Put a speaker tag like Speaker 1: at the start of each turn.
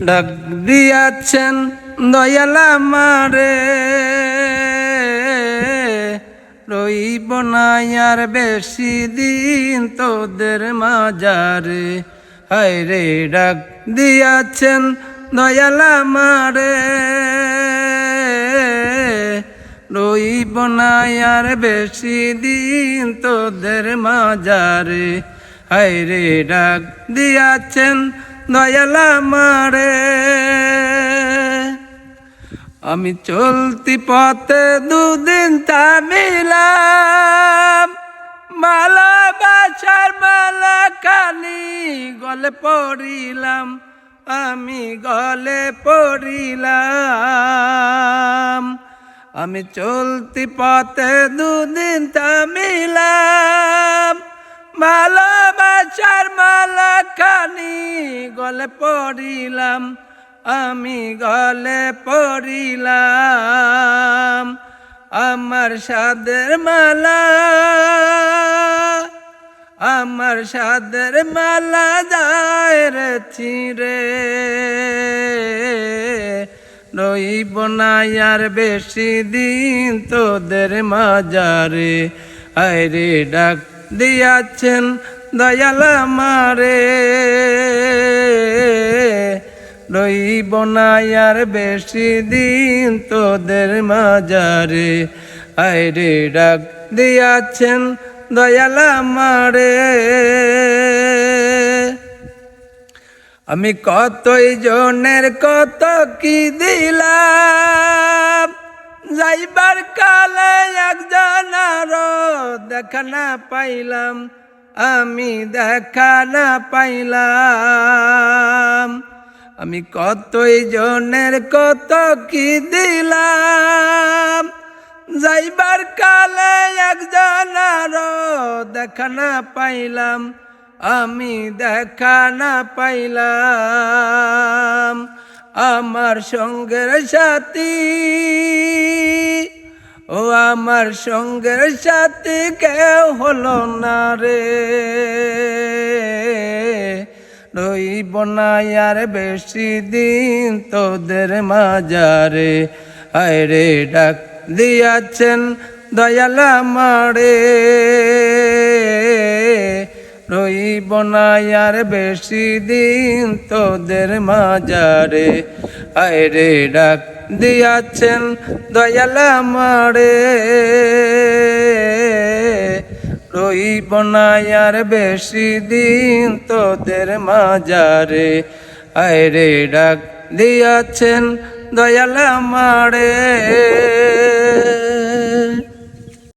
Speaker 1: ডাক দিয়াছেন দয়াল আমারে, রইব না আর বেশি দিন তোদের মাঝারে। হায় রে ডাক দিয়াছেন দয়াল আমারে, রইব না আর বেশি দিন তোদের মাঝারে। হায় রে ডাক দিয়াছেন দয়াল আমারে। আমি চলতি পথে দুদিন থামিলাম, ভালোবাসার মালা খানি গলে পড়িলাম, আমি গলে পড়িলাম। আমি চলতি পথে দুদিন থামিলাম, ভালোবাসার মালা খানি গলে পড়িলাম, আমি গলে পড়িলাম। আমার সাদের মালা, আমার সাদের মালা যায় রে ছিঁড়ে, রইব না আর বেশি দিন তোদের মাঝারে। হায় রে ডাক দিয়াছেন দয়াল আমারে, রইব না আর বেশি দিন তোদের মাঝারে। হায় রে ডাক দিয়াছেন দয়াল আমারে। আমি কতই জনের কত কি দিলাম, যাইবার কালে একজন আরো দেখা না পাইলাম, আমি দেখা না পাইলাম। আমি কতই জনের কত কি দিলাম, যাইবার কালে একজন আরো দেখা না পাইলাম, আমি দেখা না পাইলাম। আমার সঙ্গের সাথী, ও আমার সঙ্গের সাথী কেউ হলো না রে, রইব না আর বেশি দিন তোদের মাঝারে। হায় রে ডাক দিয়াছেন দয়াল আমারে, রইব না আর বেশি দিন তোদের মাঝারে। হায় রে ডাক দিয়াছেন দয়াল আমারে, রইব না আর বেশি দিন তোদের মাঝারে। হায় রে ডাক দিয়াছেন দয়াল আমারে।